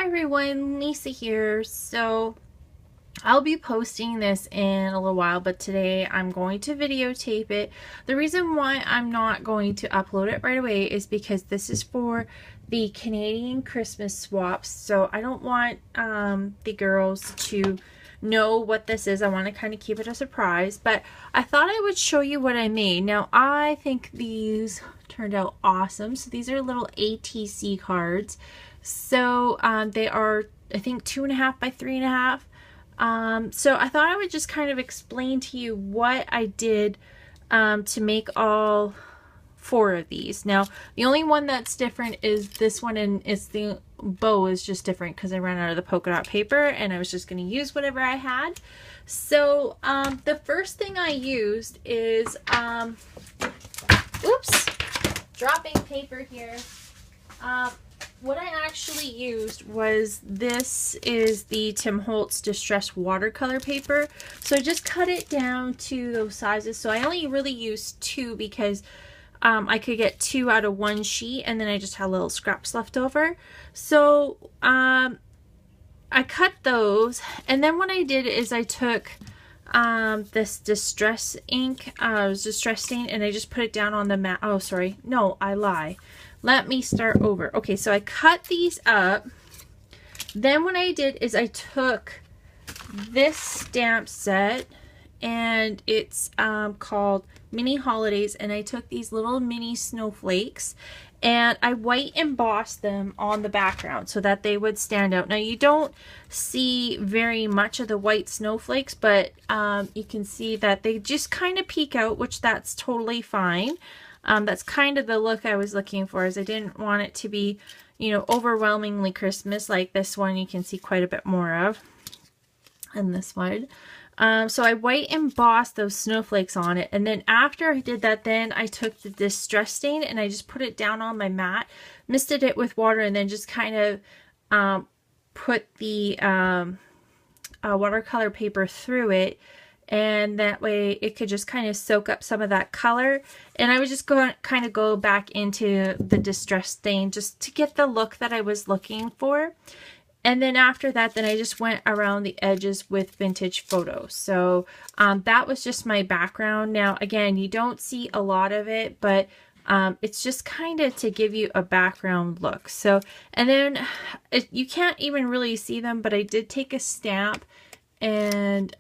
everyone, Lisa here. So I'll be posting this in a little while, but today I'm going to videotape it. The reason why I'm not going to upload it right away is because this is for the Canadian Christmas swaps. So I don't want the girls to know what this is. I want to kind of keep it a surprise, but I thought I would show you what I made. Now I think these turned out awesome. So these are little ATC cards. So they are, I think, 2.5 by 3.5. So I thought I would just kind of explain to you what I did to make all 4 of these. Now, the only one that's different is this one, and it's the bow is just different because I ran out of the polka dot paper and I was just going to use whatever I had. So the first thing I used is, oops, dropping paper here. What I actually used was, this is the Tim Holtz Distress watercolor paper. So I just cut it down to those sizes. So I only really used 2 because I could get 2 out of 1 sheet, and then I just had little scraps left over. So I cut those, and then what I did is I took this distress ink, distress stain, and I just put it down on the mat. Oh, sorry. No, I lie. Let me start over. Okay, so I cut these up. Then what I did is I took this stamp set, and it's called Mini Holidays, and I took these little mini snowflakes and I white embossed them on the background so that they would stand out. Now you don't see very much of the white snowflakes, but you can see that they just kind of peek out, which that's totally fine. That's kind of the look I was looking for, is I didn't want it to be, you know, overwhelmingly Christmas like this one. You can see quite a bit more of, and this one. So I white embossed those snowflakes on it, and then after I did that, then I took the distress stain and I just put it down on my mat, misted it with water, and then just kind of put the watercolor paper through it, and that way it could just kind of soak up some of that color. And I would just kind of go back into the distress stain just to get the look that I was looking for. And then after that, then I just went around the edges with vintage photos. So that was just my background. Now, again, you don't see a lot of it, but it's just kind of to give you a background look. So, and then you can't even really see them, but I did take a stamp, and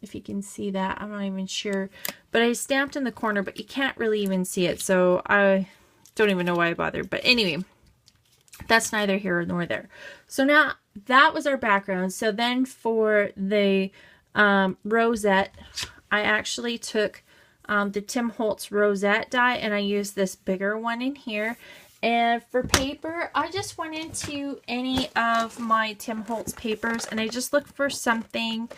if you can see that, I'm not even sure, but I stamped in the corner, but you can't really even see it. So I don't even know why I bothered, but anyway, that's neither here nor there. So now that was our background. So then for the rosette, I actually took the Tim Holtz rosette die, and I used this bigger one in here. And for paper, I just went into any of my Tim Holtz papers, and I just looked for something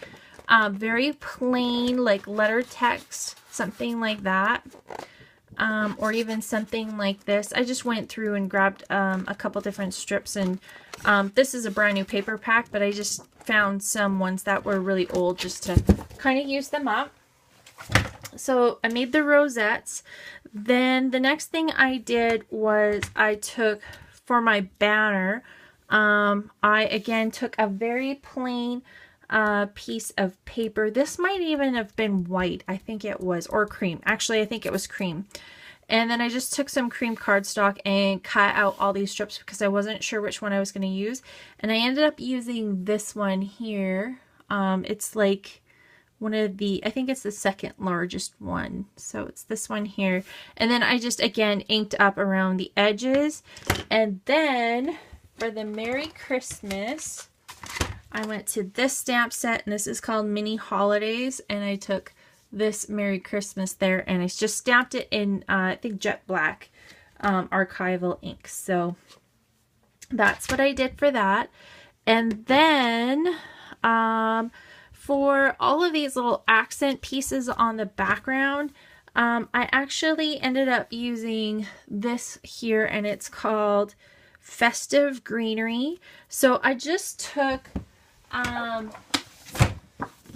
very plain, like letter text, something like that. Or even something like this. I just went through and grabbed a couple different strips, and this is a brand new paper pack, but I just found some ones that were really old just to kind of use them up. So I made the rosettes. Then the next thing I did was I took, for my banner, I again took a very plain piece of paper. This might even have been white, I think it was, or cream. Actually, I think it was cream. And then I just took some cream cardstock and cut out all these strips because I wasn't sure which one I was going to use. And I ended up using this one here. It's like one of the, I think it's the second largest one. So it's this one here. And then I just, again, inked up around the edges. And then for the Merry Christmas, I went to this stamp set, and this is called Mini Holidays, and I took this Merry Christmas there, and I just stamped it in, I think, jet black archival ink. So that's what I did for that. And then for all of these little accent pieces on the background, I actually ended up using this here, and it's called Festive Greenery. So I just took...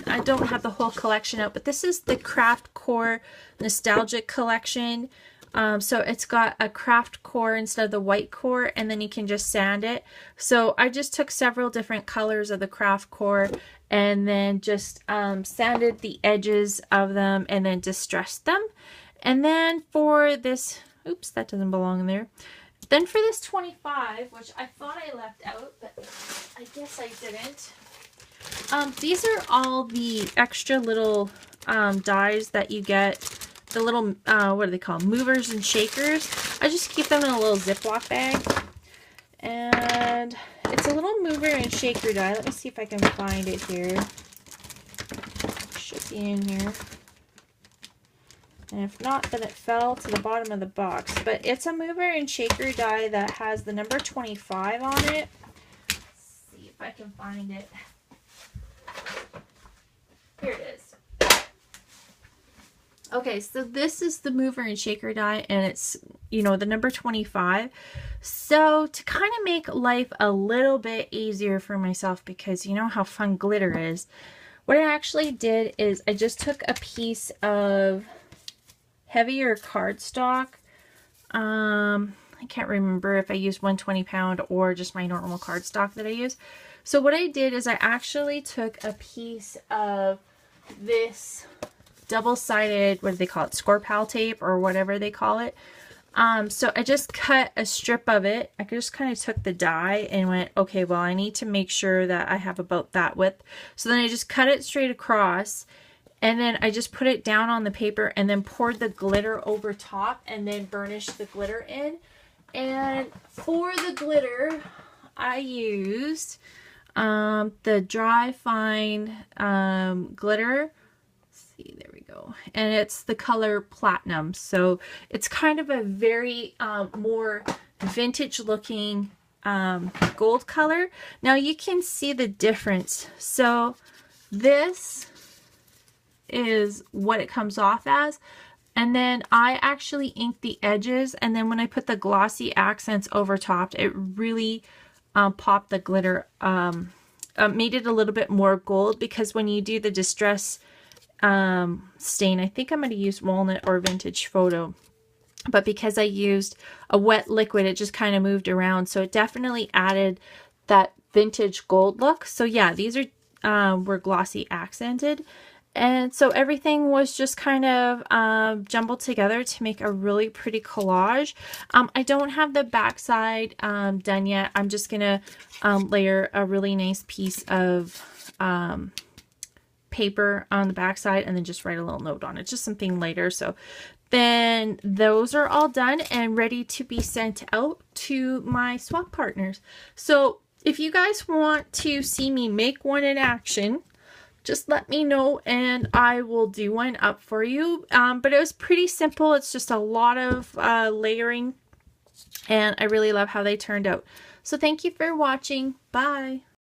I don't have the whole collection out, but this is the Craft Core Nostalgic Collection. So it's got a craft core instead of the white core, and then you can just sand it. So I just took several different colors of the craft core and then just sanded the edges of them and then distressed them. And then for this, oops, that doesn't belong in there. Then for this 25, which I thought I left out, but I guess I didn't. These are all the extra little dies that you get. The little, what do they call them? Movers and shakers. I just keep them in a little Ziploc bag. And it's a little mover and shaker die. Let me see if I can find it here. Should be in here. And if not, then it fell to the bottom of the box. But it's a mover and shaker die that has the number 25 on it. Let's see if I can find it. Here it is. Okay, so this is the mover and shaker die, and it's, you know, the number 25. So to kind of make life a little bit easier for myself, because you know how fun glitter is, what I actually did is I just took a piece of heavier cardstock. I can't remember if I used 120 pound or just my normal cardstock that I use. So what I did is I actually took a piece of this double-sided, what do they call it, Score-Pal tape or whatever they call it. So I just cut a strip of it. I just kind of took the die and went, okay, well, I need to make sure that I have about that width. So then I just cut it straight across, and then I just put it down on the paper and then poured the glitter over top and then burnished the glitter in. And for the glitter, I used the Dry Fine glitter. See, there we go, and it's the color Platinum. So it's kind of a very more vintage looking gold color. Now you can see the difference. So this is what it comes off as, and then I actually inked the edges, and then when I put the glossy accents over top, it really popped the glitter, made it a little bit more gold, because when you do the distress stain, I think I'm going to use Walnut or Vintage Photo, but because I used a wet liquid, it just kind of moved around, so it definitely added that vintage gold look. So yeah, these are were glossy accented, and so everything was just kind of jumbled together to make a really pretty collage. I don't have the backside done yet. I'm just gonna layer a really nice piece of paper on the backside and then just write a little note on it, just something later. So then those are all done and ready to be sent out to my swap partners. So if you guys want to see me make one in action, just let me know and I will do one up for you. But it was pretty simple. It's just a lot of layering, and I really love how they turned out. So thank you for watching. Bye.